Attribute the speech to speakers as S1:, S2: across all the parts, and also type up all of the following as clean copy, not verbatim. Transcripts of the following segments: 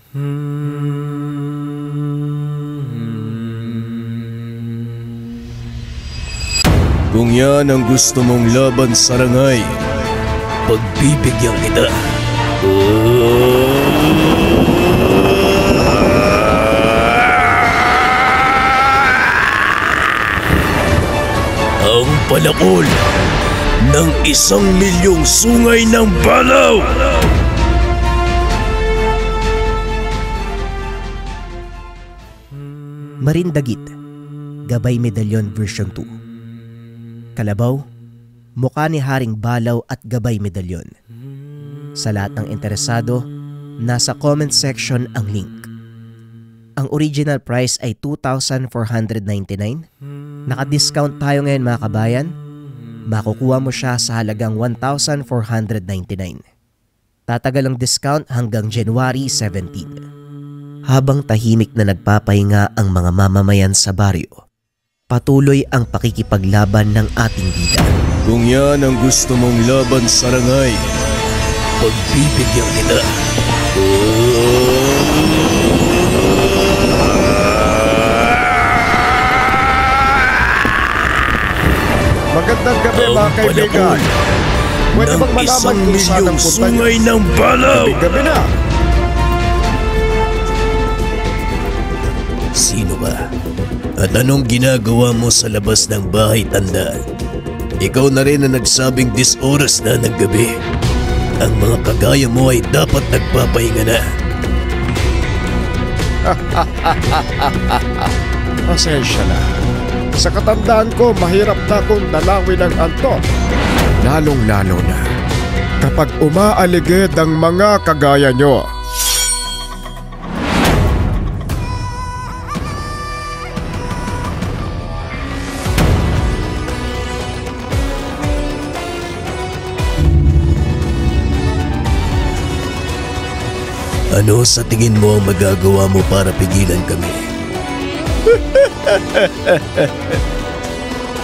S1: Kung yan ang gusto mong laban sa rangay, pagbibigyan kita. Ang palakol ng 1,000,000 sungay ng balaw!
S2: Marindagit, Gabay Medalyon version 2. Kalabaw, mukha ni Haring Balaw at Gabay Medalyon. Sa lahat ng interesado, nasa comment section ang link. Ang original price ay 2,499. Naka-discount tayo ngayon mga kabayan. Makukuha mo siya sa halagang 1,499. Tatagal ang discount hanggang January 17. Habang tahimik na nagpapahinga ang mga mamamayan sa baryo, patuloy ang pakikipaglaban ng ating bida.
S1: Kung yan ang gusto mong laban sa rangay, pagbibigyan kita.
S3: Magandang gabi mga kaibigan. Pwede bang malaman kung saan ang punta niyo?
S1: Sungay ng balaw!
S3: Gabi na.
S1: Sino ka? At anong ginagawa mo sa labas ng bahay tandaan? Ikaw na rin ang nagsabing 10 oras na ng gabi. Ang mga kagaya mo ay dapat nagpapahinga na.
S3: Pasensya na. Sa katandaan ko, mahirap na akong dalawin ang antok. Lalong-lalo na kapag umaaligid ang mga kagaya nyo.
S1: Ano sa tingin mo ang magagawa mo para pigilan kami?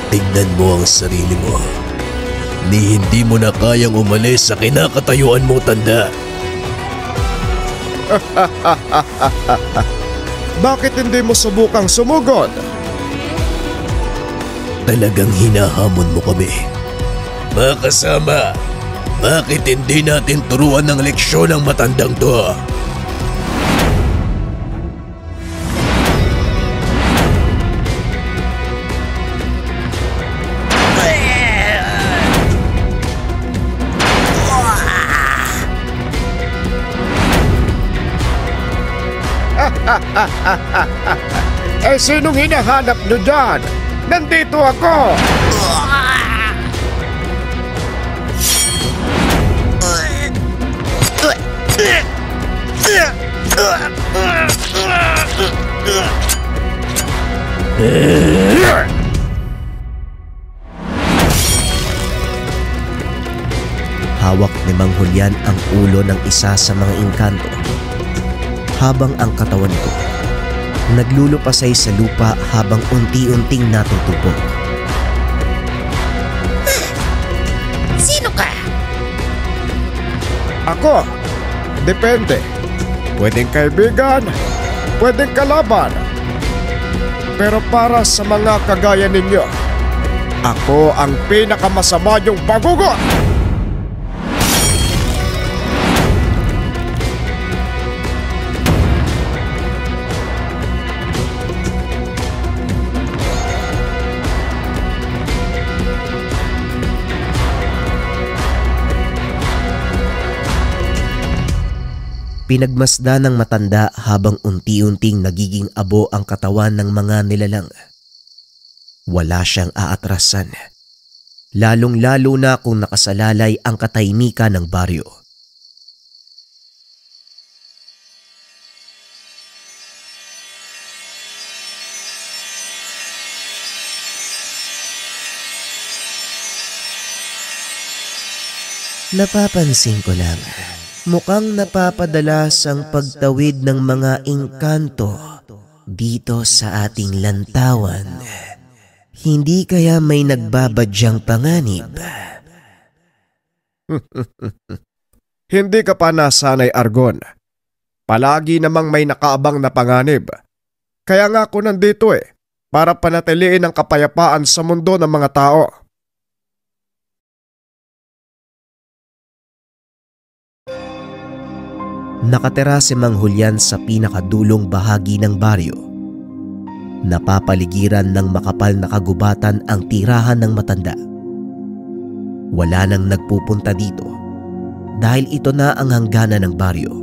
S1: Tignan mo ang sarili mo. Ni hindi mo na kayang umalis sa kinakatayuan mo, tanda.
S3: Bakit hindi mo subukang sumugod?
S1: Talagang hinahamon mo kami. Mga kasama, bakit hindi natin turuan ng leksyon ang matandang to?
S3: Eh sinong hinahanap nyo dyan? Nandito ako!
S2: Hawak ni Mang Julian ang ulo ng isa sa mga engkanto, habang ang katawan ko naglulupasay sa lupa habang unti-unting natutubok.
S4: Sino ka?
S3: Ako? Depende. Pwedeng kaibigan, pwedeng kalaban. Pero para sa mga kagaya ninyo, ako ang pinakamasama yung bagugot!
S2: Pinagmasdan ng matanda habang unti-unting nagiging abo ang katawan ng mga nilalang. Wala siyang aatrasan, lalong-lalo na kung nakasalalay ang katahimikan ng baryo. Napapansin ko lang, mukhang napapadalas ang pagtawid ng mga engkanto dito sa ating lantawan. Hindi kaya may nagbabadyang panganib?
S3: Hindi ka pa nasanay, Argon. Palagi namang may nakaabang na panganib. Kaya nga ako nandito para panatiliin ang kapayapaan sa mundo ng mga tao.
S2: Nakatira si Mang Julian sa pinakadulong bahagi ng baryo. Napapaligiran ng makapal na kagubatan ang tirahan ng matanda. Wala nang nagpupunta dito dahil ito na ang hangganan ng baryo.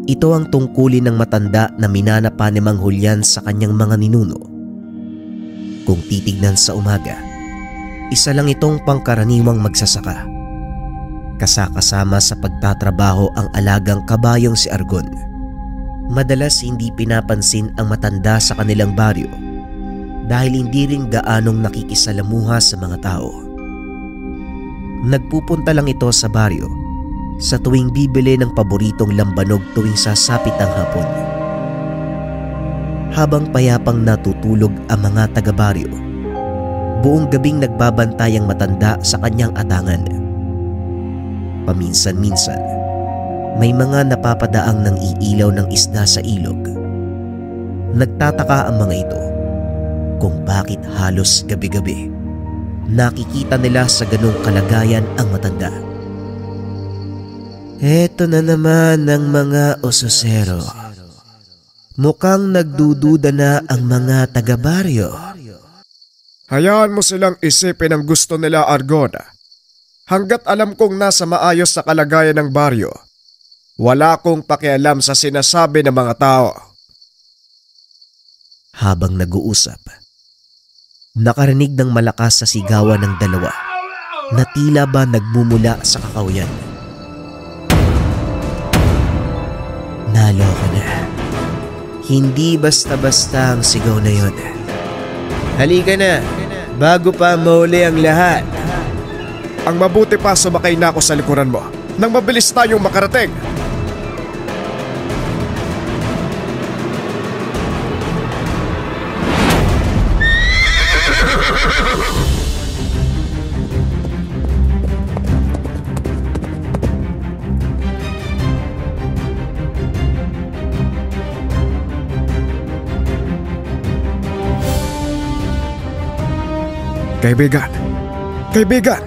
S2: Ito ang tungkulin ng matanda na minanapa ni Mang Julian sa kanyang mga ninuno. Kung titignan sa umaga, isa lang itong pangkaraniwang magsasaka. Kasakasama sa pagtatrabaho ang alagang kabayong si Argon. Madalas hindi pinapansin ang matanda sa kanilang baryo dahil hindi rin gaanong nakikisalamuha sa mga tao. Nagpupunta lang ito sa baryo sa tuwing bibili ng paboritong lambanog tuwing sasapit ang hapon. Habang payapang natutulog ang mga taga-baryo, buong gabing nagbabantay ang matanda sa kanyang atangan. Paminsan-minsan, may mga napapadaang nang iilaw ng isda sa ilog. Nagtataka ang mga ito kung bakit halos gabi-gabi nakikita nila sa ganong kalagayan ang matanda. Eto na naman ang mga ososero. Mukhang nagdududa na ang mga taga-baryo.
S3: Hayaan mo silang isipin ang gusto nila, Argon. Hanggat alam kong nasa maayos sa kalagayan ng baryo, wala akong pakialam sa sinasabi ng mga tao.
S2: Habang nag-uusap, nakarinig ng malakas sa sigawan ng dalawa na tila ba nagmumula sa kakahuyan. Naloko na. Hindi basta-basta ang sigaw na yon. Halika na, bago pa mahuli ang lahat.
S3: Ang mabuti pa sumakay na ako sa likuran mo nang mabilis tayong makarating. Kaibigan,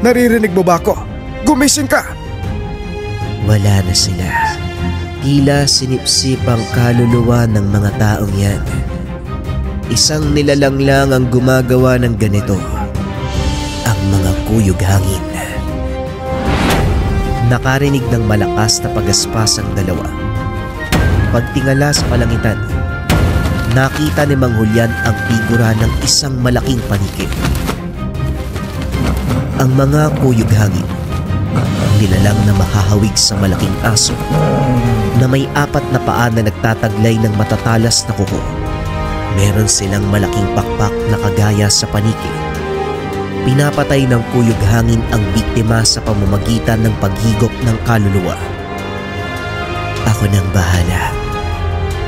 S3: naririnig mo ba ako? Gumising ka!
S2: Wala na sila. Tila sinipsip ang kaluluwa ng mga taong yan. Isang nilalang lang ang gumagawa ng ganito. Ang mga kuyog hangin. Nakarinig ng malakas na pagaspas ang dalawa. Pagtingala sa palangitan, nakita ni Mang Julian ang figura ng isang malaking paniki. Ang mga kuyog hangin, nilalang na mahahawig sa malaking aso na may 4 na paa na nagtataglay ng matatalas na kuko. Meron silang malaking pakpak na kagaya sa paniki. Pinapatay ng kuyog hangin ang biktima sa pamamagitan ng paghigop ng kaluluwa. Ako nang bahala.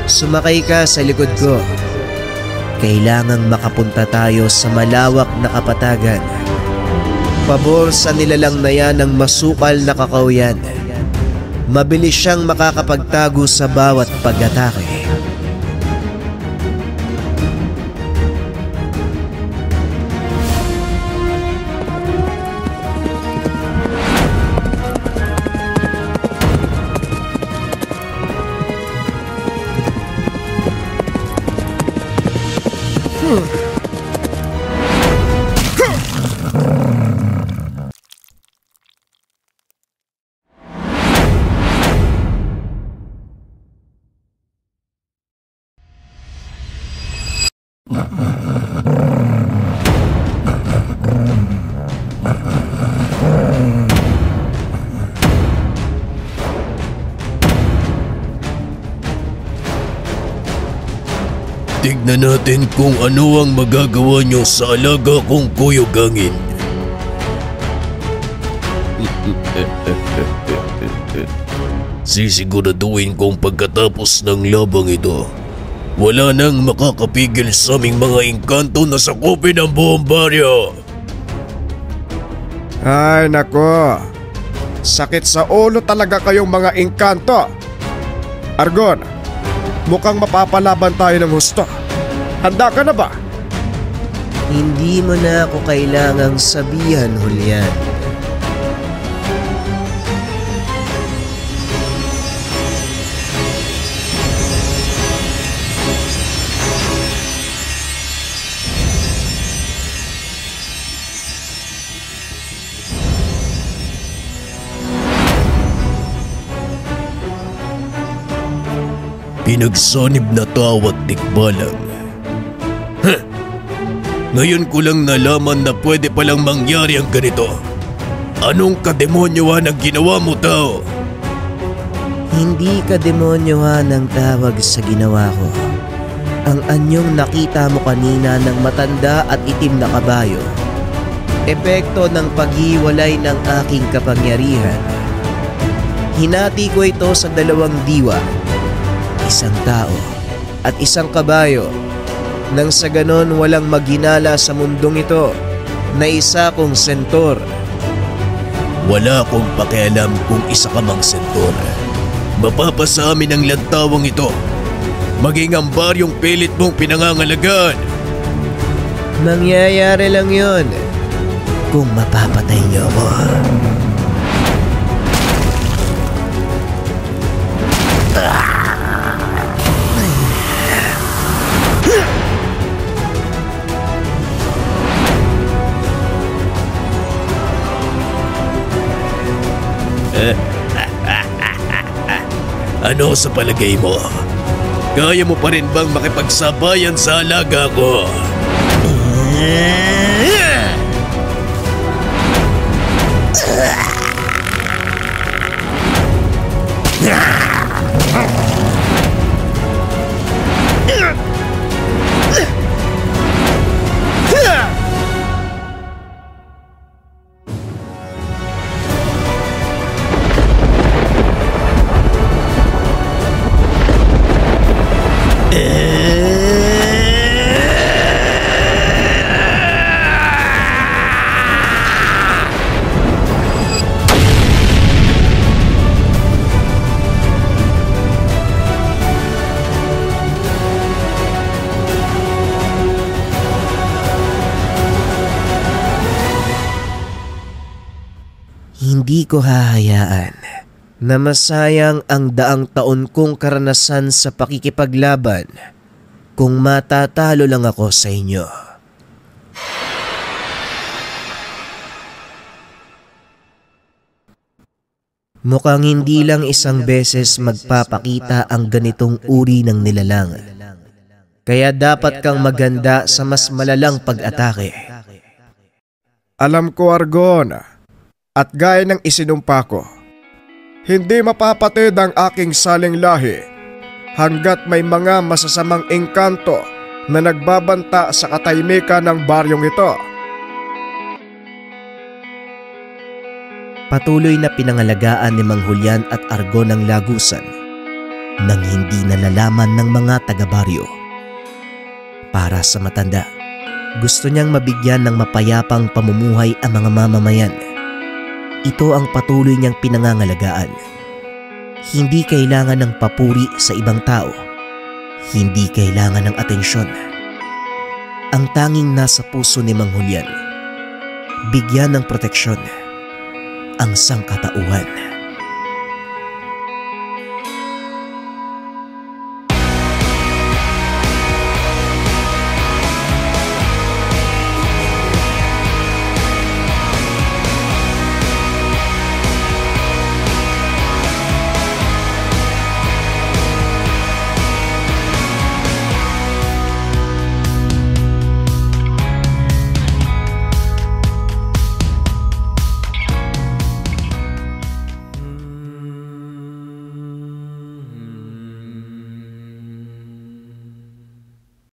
S2: Sumakay ka sa likod ko. Kailangang makapunta tayo sa malawak na kapatagan. Pabor sa nilalang na yan ng masukal na kakahuyan. Mabilis siyang makakapagtago sa bawat pag-atake.
S1: Tignan natin kung ano ang magagawa nyo sa alaga kong kuyog hangin. Sisiguraduhin kong pagkatapos ng labang ito, wala nang makakapigil sa aming mga engkanto na sakupin ang buong baryo.
S3: Ay nako, sakit sa ulo talaga kayong mga engkanto. Argon, mukhang mapapalaban tayo ng husto. Handa ka na ba?
S2: Hindi mo na ako kailangang sabihan, Julian.
S1: Pinagsanib na tao at tikbalang. Ngayon ko lang nalaman na pwede palang mangyari ang ganito. Anong kademonyohan ang ginawa mo, tao?
S2: Hindi kademonyohan ang tawag sa ginawa ko. Ang anyong nakita mo kanina ng matanda at itim na kabayo. Epekto ng paghiwalay ng aking kapangyarihan. Hinati ko ito sa 2 diwa. Isang tao at isang kabayo, nang sa ganon walang maghinala sa mundong ito na isa kong sentor.
S1: Wala akong pakialam kung isa ka mang sentor. Mapapasa amin ang lantawang ito, maging ang baryong pilit mong pinangangalagaan.
S2: Mangyayari lang yon kung mapapatay niyo ako.
S1: Ano sa palagay mo? Kaya mo pa rin bang makipagsabayan sa alaga ko?
S2: Hindi ko hahayaan na masayang ang 10 taon kong karanasan sa pakikipaglaban kung matatalo lang ako sa inyo. Mukhang hindi lang isang beses magpapakita ang ganitong uri ng nilalang. Kaya dapat kang maganda sa mas malalang pag-atake.
S3: Alam ko, Argon, at gaya ng isinumpa ko, hindi mapapatid ang aking saling lahi hanggat may mga masasamang engkanto na nagbabanta sa katahimikan ng baryong ito.
S2: Patuloy na pinangalagaan ni Mang Julian at Argon ang lagusan nang hindi nalalaman ng mga taga-baryo. Para sa matanda, gusto niyang mabigyan ng mapayapang pamumuhay ang mga mamamayan. Ito ang patuloy niyang pinangangalagaan. Hindi kailangan ng papuri sa ibang tao. Hindi kailangan ng atensyon. Ang tanging nasa puso ni Mang Julian, bigyan ng proteksyon ang sangkatauhan.